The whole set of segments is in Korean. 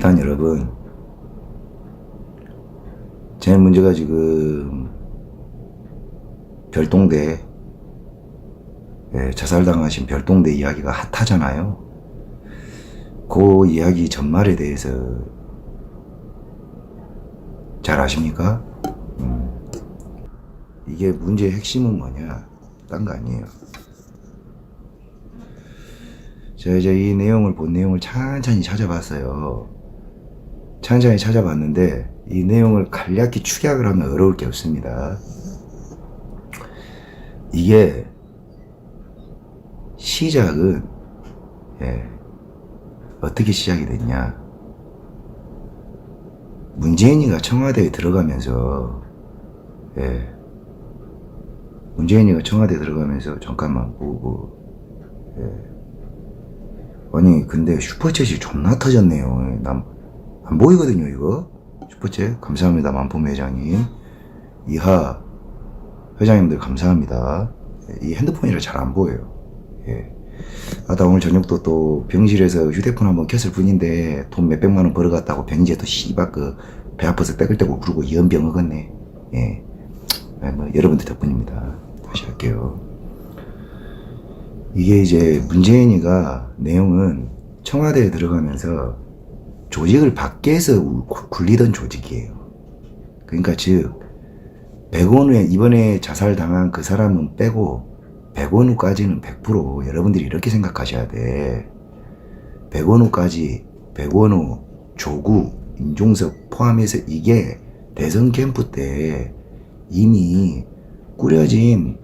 일단 여러분, 제일 문제가 지금 별동대, 자살당하신 별동대 이야기가 핫하잖아요. 그 이야기 전말에 대해서 잘 아십니까? 이게 문제의 핵심은 뭐냐? 딴 거 아니에요. 제가 이제 이 내용을 본 내용을 찬찬히 찾아봤어요. 찬찬히 찾아봤는데 이 내용을 간략히 축약을 하면 어려울 게 없습니다. 이게 시작은 어떻게 시작이 됐냐? 문재인이가 청와대에 들어가면서 문재인이가 청와대에 들어가면서 잠깐만 보고 아니 근데 슈퍼챗이 존나 터졌네요. 안 보이거든요 이거. 슈퍼챗 감사합니다. 만품 회장님, 이하 회장님들 감사합니다. 이 핸드폰이라 잘 안 보여요. 나 오늘 저녁도 또 병실에서 휴대폰 한번 켰을 뿐인데 돈 몇백만 원 벌어갔다고 병지에 또 씨발 그 배 아파서 떼글떼글 구르고 연병 먹었네. 뭐 여러분들 덕분입니다. 다시 할게요. 이게 이제 문재인이가 내용은 청와대에 들어가면서 조직을 밖에서 굴리던 조직이에요. 그러니까 즉 백원우에 이번에 자살당한 그 사람은 빼고 백원우까지는 100% 여러분들이 이렇게 생각하셔야 돼. 백원우까지, 백원우, 조국, 임종석 포함해서 이게 대선 캠프 때 이미 꾸려진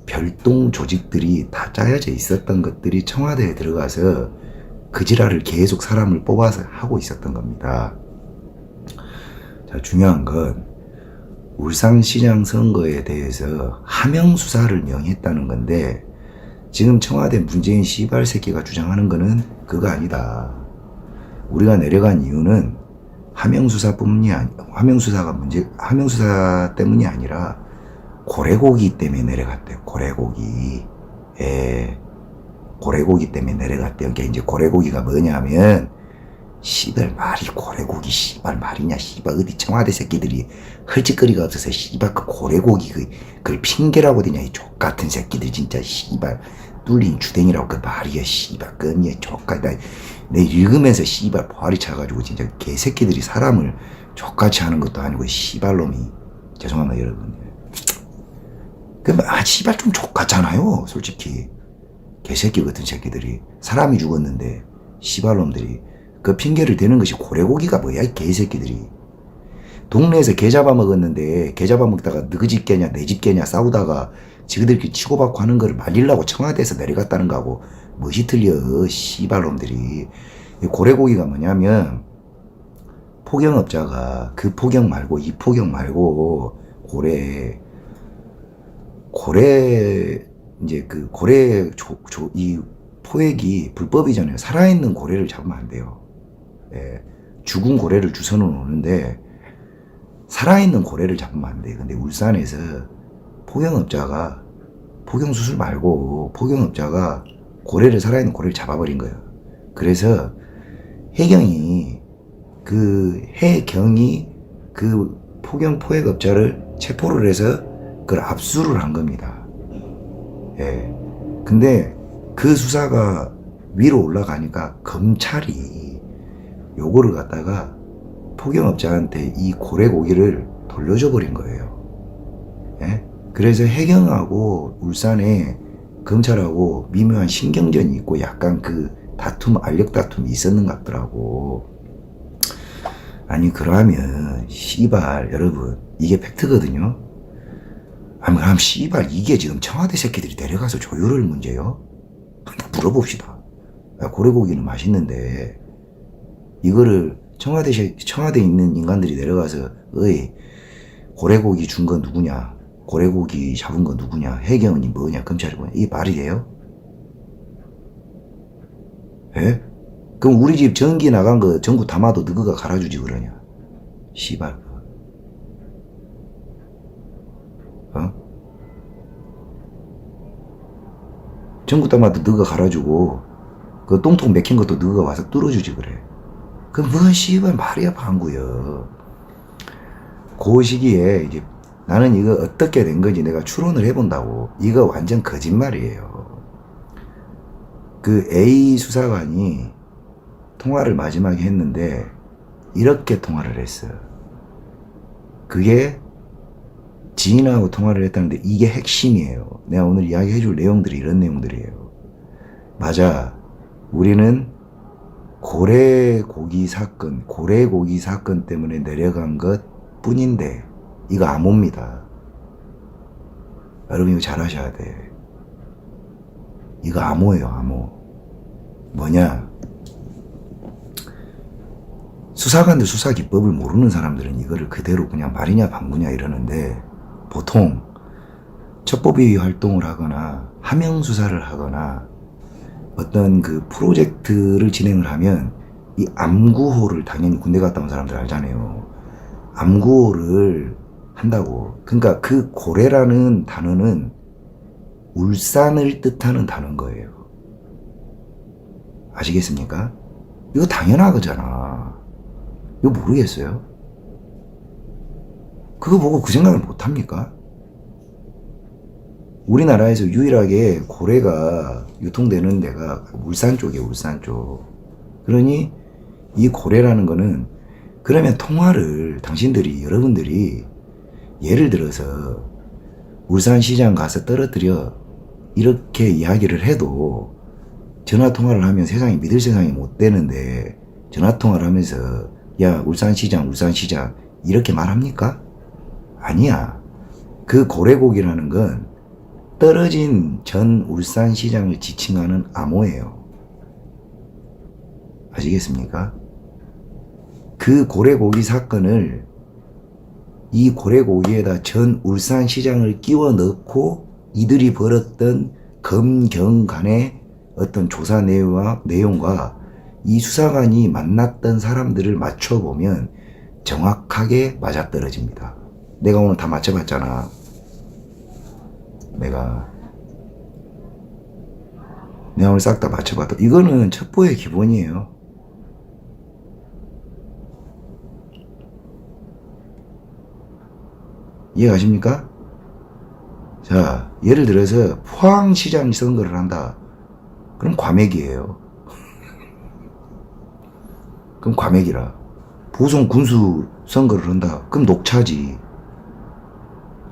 별동 조직들이 다 짜여져 있었던 것들이 청와대에 들어가서 그 지랄을 계속 사람을 뽑아서 하고 있었던 겁니다. 자, 중요한 건 울산시장 선거에 대해서 하명 수사를 명했다는 건데 지금 청와대 문재인 씨발 새끼가 주장하는 거는 그거 아니다. 우리가 내려간 이유는 하명 수사 때문이 아니라 고래고기 때문에 내려갔대요. 고래고기. 고래고기 때문에 내려갔대요. 그러니까 이제 고래고기가 뭐냐면 씨발 말이 고래고기 씨발 말이냐 씨발 어디 청와대 새끼들이 헐짓거리가 없어서 씨발 그 고래고기 그걸 핑계라고 되냐 이 족같은 새끼들 진짜 씨발 뚫린 주댕이라고 그 말이야 씨발 끔이야 족같 내 읽으면서 씨발 보아리 차가지고 진짜 개새끼들이 사람을 족같이 하는 것도 아니고 씨발놈이 죄송합니다 여러분. 씨발 좀 족같잖아요 솔직히. 개새끼 같은 새끼들이 사람이 죽었는데 씨발놈들이 그 핑계를 대는 것이 고래고기가 뭐야 이 개새끼들이. 동네에서 개 잡아먹었는데 개 잡아먹다가 너희 집 개냐 내 집 개냐 싸우다가 지그들끼리 치고받고 하는 거를 말리려고 청와대에서 내려갔다는 거하고 무엇이 틀려 씨발놈들이. 고래고기가 뭐냐면 포경업자가 그 포경 말고 이 포경 말고 고래 이제 그 고래 이 포획이 불법이잖아요. 살아있는 고래를 잡으면 안 돼요. 죽은 고래를 주워는 오는데 살아있는 고래를 잡으면 안 돼요. 근데 울산에서 포경업자가 포경수술 말고 포경업자가 살아있는 고래를 잡아버린 거예요. 그래서 해경이 그 포경 포획업자를 체포를 해서 그걸 압수를 한 겁니다. 근데 그 수사가 위로 올라가니까 검찰이 요거를 갖다가 포경업자한테 이 고래고기를 돌려줘 버린 거예요. 그래서 해경하고 울산에 검찰하고 미묘한 신경전이 있고 약간 그 알력 다툼이 있었는 것 같더라고. 아니 그러면 씨발 여러분 이게 팩트거든요. 아니 그럼 씨발 이게 지금 청와대 새끼들이 내려가서 조율을 문제요? 물어봅시다. 고래고기는 맛있는데 이거를 청와대에 있는 인간들이 내려가서 어이 고래고기 준 건 누구냐, 고래고기 잡은 건 누구냐, 해경이 뭐냐, 검찰이 뭐냐, 이게 말이 돼요? 그럼 우리 집 전기 나간 거 전구 담아도 너가 갈아주지 그러냐 씨발. 전구 담아도 너가 갈아주고 그 똥통 맥힌 것도 너가 와서 뚫어주지 그래. 뭔 씨발 말이야 방구여. 그 시기에 이제 나는 이거 어떻게 된 건지 내가 추론을 해본다고. 이거 완전 거짓말이에요. 그 A 수사관이 통화를 마지막에 했는데 이렇게 통화를 했어. 그게 지인하고 통화를 했다는데 이게 핵심이에요. 내가 오늘 이야기해줄 내용들이 이런 내용들이에요. 맞아. 우리는 고래고기 사건 때문에 내려간 것 뿐인데 이거 암호입니다. 여러분 이거 잘 하셔야 돼. 이거 암호예요, 암호. 뭐냐? 수사관들 수사 기법을 모르는 사람들은 이거를 그대로 그냥 말이냐 방구냐 이러는데 보통 첩보비 활동을 하거나 하명 수사를 하거나 어떤 그 프로젝트를 진행을 하면 이 암구호를 당연히 군대 갔다 온 사람들 알잖아요. 암구호를 한다고. 그러니까 그 고래라는 단어는 울산을 뜻하는 단어인 거예요. 아시겠습니까? 이거 당연하잖아. 이거 모르겠어요? 그거 보고 그 생각을 못합니까? 우리나라에서 유일하게 고래가 유통되는 데가 울산 쪽이에요, 울산 쪽. 그러니 이 고래라는 거는 그러면 통화를 당신들이, 여러분들이 예를 들어서 울산시장 가서 떨어뜨려 이렇게 이야기를 해도 전화통화를 하면 세상이 믿을 세상이 못 되는데 전화통화를 하면서 야 울산시장 이렇게 말합니까? 아니야. 그 고래고기라는 건 떨어진 전 울산시장을 지칭하는 암호예요. 아시겠습니까? 그 고래고기 사건을 이 고래고기에다 전 울산시장을 끼워 넣고 이들이 벌였던 검경 간의 어떤 조사 내용과 이 수사관이 만났던 사람들을 맞춰보면 정확하게 맞아떨어집니다. 내가 오늘 다 맞춰봤잖아. 내가 오늘 싹 다 맞춰봤다. 이거는 첩보의 기본이에요. 이해가십니까? 자, 예를 들어서 포항시장 선거를 한다. 그럼 과맥이에요. 그럼 과맥이라. 보성 군수 선거를 한다. 그럼 녹차지.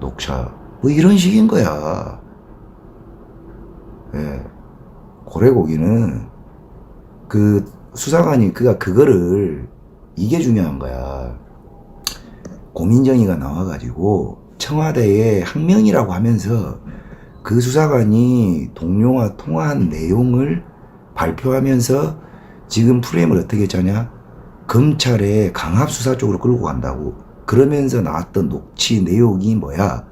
녹차. 뭐 이런 식인 거야. 예. 고래고기는 그 수사관이 그거를 이게 중요한 거야. 고민정의가 나와가지고 청와대에 항명이라고 하면서 그 수사관이 동료와 통화한 내용을 발표하면서 지금 프레임을 어떻게 짜냐? 검찰의 강압수사 쪽으로 끌고 간다고. 그러면서 나왔던 녹취 내용이 뭐야?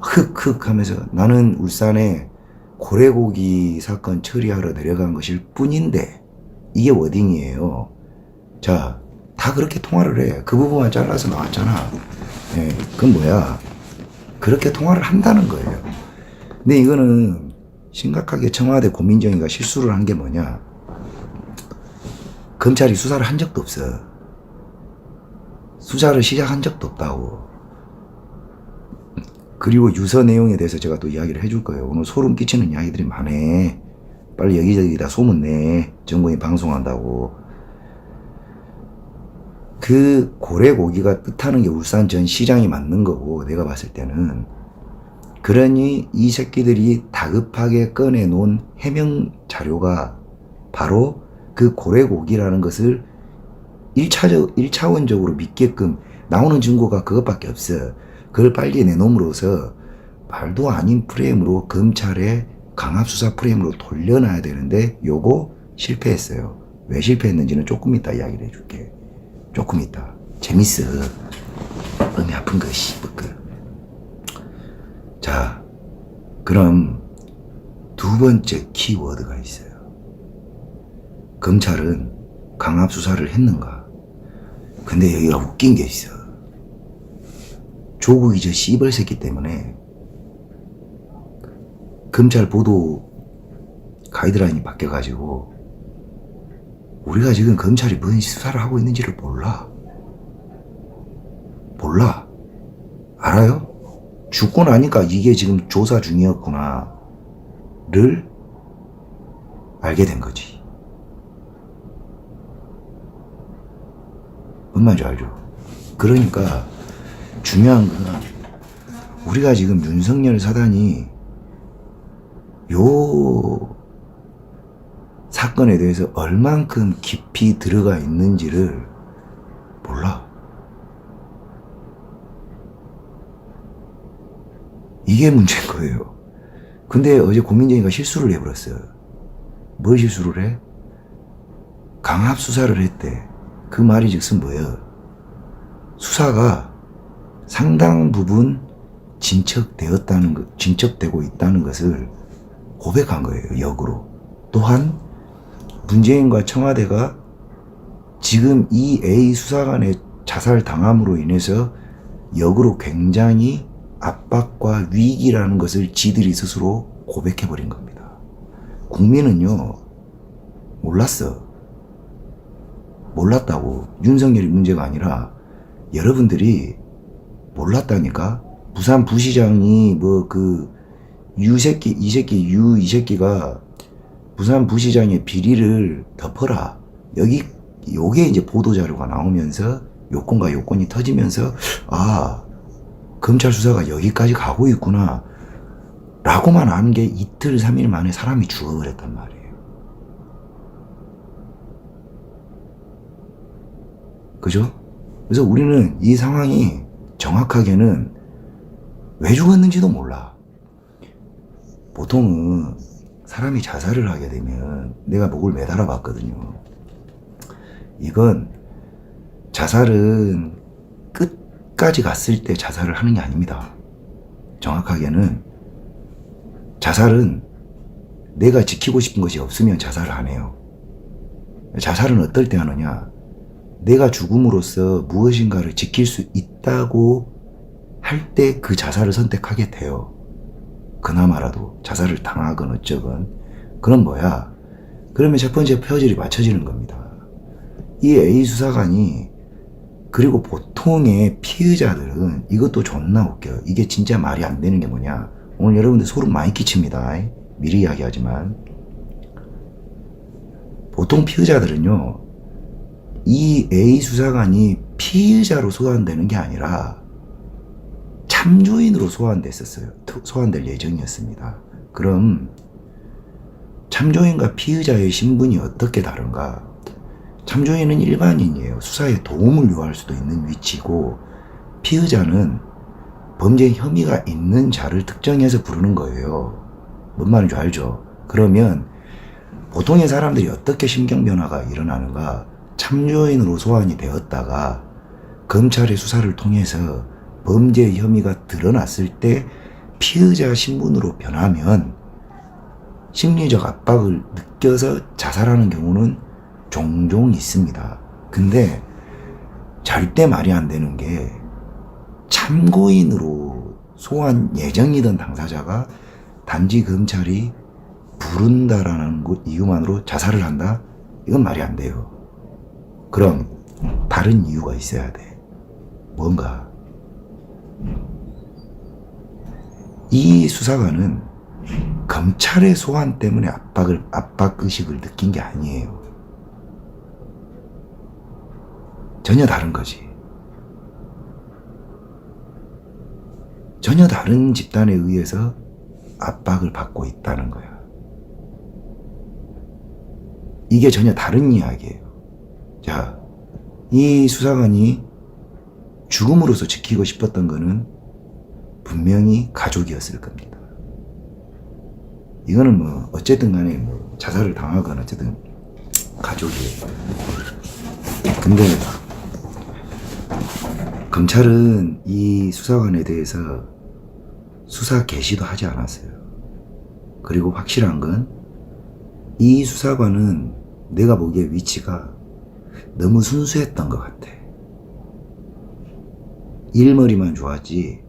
흑흑 하면서 나는 울산에 고래고기 사건 처리하러 내려간 것일 뿐인데 이게 워딩이에요. 자, 다 그렇게 통화를 해. 그 부분만 잘라서 나왔잖아. 예, 그건 뭐야? 그렇게 통화를 한다는 거예요. 근데 이거는 심각하게 청와대 고민정의가 실수를 한 게 뭐냐? 검찰이 수사를 한 적도 없어. 수사를 시작한 적도 없다고. 그리고 유서 내용에 대해서 제가 또 이야기를 해줄 거예요. 오늘 소름 끼치는 이야기들이 많네. 빨리 여기저기다 소문내. 정부에 방송한다고. 그 고래고기가 뜻하는 게 울산 전 시장이 맞는 거고, 내가 봤을 때는. 그러니 이 새끼들이 다급하게 꺼내놓은 해명 자료가 바로 그 고래고기라는 것을 1차원적으로 믿게끔 나오는 증거가 그것밖에 없어. 그걸 빨리 내놓음으로써 말도 아닌 프레임으로 검찰의 강압수사 프레임으로 돌려놔야 되는데 요거 실패했어요. 왜 실패했는지는 조금 이따 이야기를 해줄게. 조금 이따. 재밌어. 음이 아픈 거 씨부끄. 자, 그럼 두 번째 키워드가 있어요. 검찰은 강압수사를 했는가? 근데 여기가 웃긴 게 있어. 조국이 저 씨벌 새끼 때문에 검찰 보도 가이드라인이 바뀌어가지고 우리가 지금 검찰이 뭔 수사를 하고 있는지를 몰라. 알아요? 죽고 나니까 이게 지금 조사 중이었구나를 알게 된 거지. 뭔 말인지 알죠? 그러니까 중요한 건 우리가 지금 윤석열 사단이 요 사건에 대해서 얼만큼 깊이 들어가 있는지를 몰라. 이게 문제인 거예요. 근데 어제 고민정이가 실수를 해버렸어요. 뭘 실수를 해? 강압 수사를 했대. 그 말이 즉슨 뭐예요? 수사가 상당 부분 진척되고 있다는 것을 고백한 거예요. 역으로. 또한 문재인과 청와대가 지금 이 A 수사관의 자살 당함으로 인해서 역으로 굉장히 압박과 위기라는 것을 지들이 스스로 고백해버린 겁니다. 국민은요, 몰랐다고. 윤석열이 문제가 아니라 여러분들이 몰랐다니까. 부산 부시장이 이 새끼가 부산 부시장의 비리를 덮어라. 요게 이제 보도자료가 나오면서 요건과 요건이 터지면서 검찰 수사가 여기까지 가고 있구나 라고만 아는 게 이틀 3일 만에 사람이 죽어버렸단 말이에요. 그죠? 그래서 우리는 이 상황이 정확하게는 왜 죽었는지도 몰라. 보통은 사람이 자살을 하게 되면 내가 목을 매달아 봤거든요. 이건 자살은 끝까지 갔을 때 자살을 하는 게 아닙니다. 정확하게는 자살은 내가 지키고 싶은 것이 없으면 자살을 안 해요. 자살은 어떨 때 하느냐? 내가 죽음으로써 무엇인가를 지킬 수 있다고 할 때 그 자살을 선택하게 돼요. 그나마라도 자살을 당하건 어쩌건. 그럼 뭐야? 그러면 첫 번째 퍼즐이 맞춰지는 겁니다. 이 A 수사관이, 그리고 보통의 피의자들은 이것도 존나 웃겨요. 이게 진짜 말이 안 되는 게 뭐냐? 오늘 여러분들 소름 많이 끼칩니다. 미리 이야기하지만 보통 피의자들은요, 이 A 수사관이 피의자로 소환되는 게 아니라 참조인으로 소환될 예정이었습니다. 그럼 참조인과 피의자의 신분이 어떻게 다른가? 참조인은 일반인이에요. 수사에 도움을 요할 수도 있는 위치고, 피의자는 범죄 혐의가 있는 자를 특정해서 부르는 거예요. 뭔 말인지 알죠? 그러면 보통의 사람들이 어떻게 심경 변화가 일어나는가? 참조인으로 소환이 되었다가 검찰의 수사를 통해서 범죄 혐의가 드러났을 때 피의자 신분으로 변하면 심리적 압박을 느껴서 자살하는 경우는 종종 있습니다. 근데 절대 말이 안 되는 게, 참고인으로 소환 예정이던 당사자가 단지 검찰이 부른다라는 것 이유만으로 자살을 한다? 이건 말이 안 돼요. 그럼 다른 이유가 있어야 돼. 뭔가. 이 수사관은 검찰의 소환 때문에 압박의식을 느낀 게 아니에요. 전혀 다른 거지. 전혀 다른 집단에 의해서 압박을 받고 있다는 거야. 이게 전혀 다른 이야기예요. 자, 이 수사관이 죽음으로써 지키고 싶었던 거는 분명히 가족이었을 겁니다. 이거는 뭐 어쨌든 간에 뭐 자살을 당하거나 어쨌든 가족이에요. 근데 검찰은 이 수사관에 대해서 수사 개시도 하지 않았어요. 그리고 확실한 건 이 수사관은 내가 보기에 위치가 너무 순수했던 것 같아. 일머리만 좋았지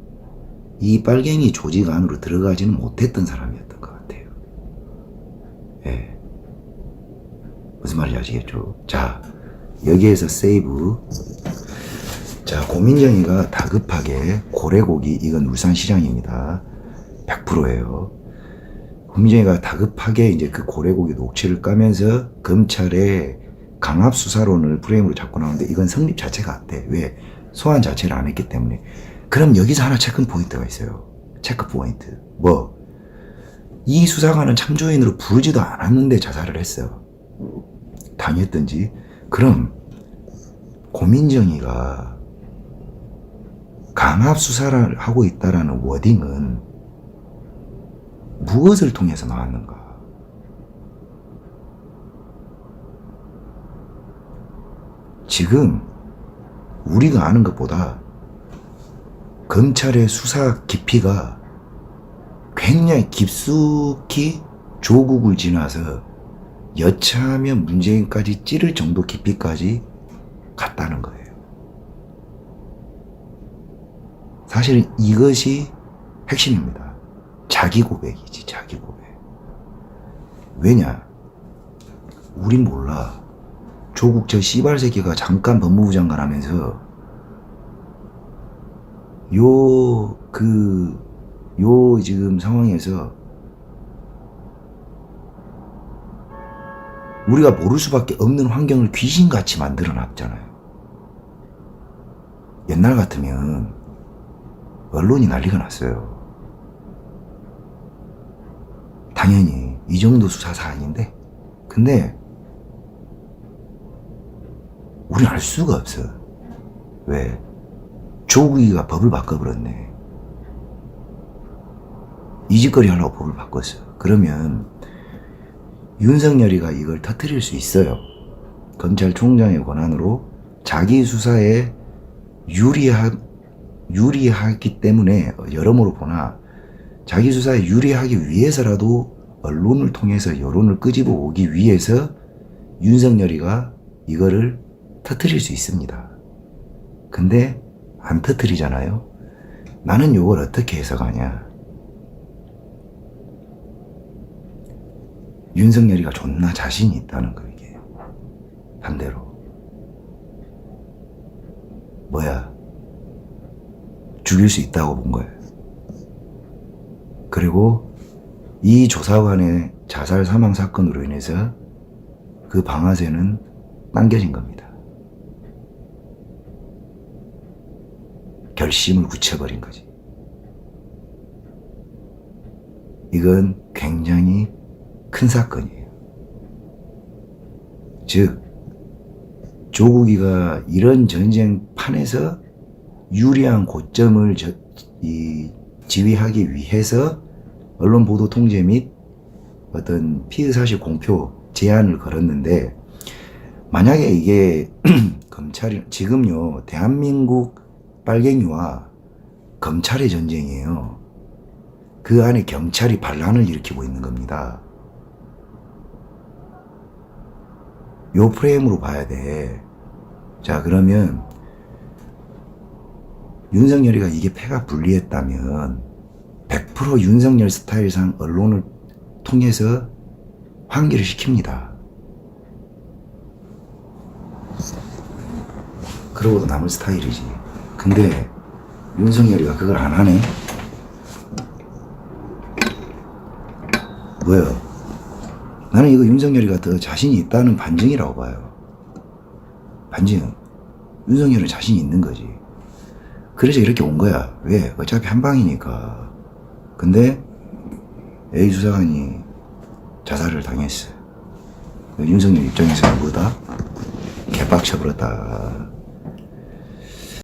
이 빨갱이 조직 안으로 들어가지는 못했던 사람이었던 것 같아요. 예. 무슨 말인지 아시겠죠? 자, 여기에서 세이브. 자, 고민정이가 다급하게 고래고기, 이건 울산시장입니다. 100%예요. 고민정이가 다급하게 이제 그 고래고기 녹취를 까면서 검찰의 강압수사론을 프레임으로 잡고 나오는데 이건 성립 자체가 안 돼. 왜? 소환 자체를 안 했기 때문에. 그럼 여기서 하나 체크 포인트가 있어요. 체크 포인트. 뭐? 이 수사관은 참조인으로 부르지도 않았는데 자살을 했어. 당했든지. 그럼 고민정이가 강압수사를 하고 있다라는 워딩은 무엇을 통해서 나왔는가? 지금 우리가 아는 것보다 검찰의 수사 깊이가 굉장히 깊숙이 조국을 지나서 여차하면 문재인까지 찌를 정도 깊이까지 갔다는 거예요. 사실은 이것이 핵심입니다. 자기 고백이지, 자기 고백. 왜냐? 우린 몰라. 조국 저 씨발 새끼가 잠깐 법무부 장관 하면서 지금 상황에서 우리가 모를 수밖에 없는 환경을 귀신같이 만들어 놨잖아요. 옛날 같으면 언론이 난리가 났어요. 당연히 이 정도 수사 사안인데, 근데 우린 알 수가 없어. 왜? 조국이가 법을 바꿔버렸네. 이 짓거리 하려고 법을 바꿨어. 그러면 윤석열이가 이걸 터뜨릴 수 있어요. 검찰총장의 권한으로 자기 수사에 유리하기 때문에, 여러모로 보나 자기 수사에 유리하기 위해서라도 언론을 통해서 여론을 끄집어 오기 위해서 윤석열이가 이거를 터뜨릴 수 있습니다. 근데 안 터뜨리잖아요. 나는 이걸 어떻게 해석하냐? 윤석열이가 존나 자신이 있다는 거, 이게. 반대로. 뭐야? 죽일 수 있다고 본 거예요. 그리고 이 조사관의 자살 사망 사건으로 인해서 그 방아쇠는 당겨진 겁니다. 결심을 굳혀버린 거지. 이건 굉장히 큰 사건이에요. 즉, 조국이가 이런 전쟁판에서 유리한 고점을 지휘하기 위해서 언론 보도 통제 및 어떤 피의사실 공표 제안을 걸었는데, 만약에 이게 검찰이, 지금요, 대한민국 빨갱이와 검찰의 전쟁이에요. 그 안에 경찰이 반란을 일으키고 있는 겁니다. 요 프레임으로 봐야 돼. 자, 그러면 윤석열이가 이게 패가 불리했다면 100% 윤석열 스타일상 언론을 통해서 환기를 시킵니다. 그러고도 남을 스타일이지. 근데 윤석열이가 그걸 안 하네. 뭐야? 나는 이거 윤석열이가 더 자신이 있다는 반증이라고 봐요. 반증. 윤석열은 자신이 있는 거지. 그래서 이렇게 온 거야. 왜? 어차피 한 방이니까. 근데 A 수사관이 자살을 당했어. 윤석열 입장에서는 뭐다? 개빡쳐버렸다.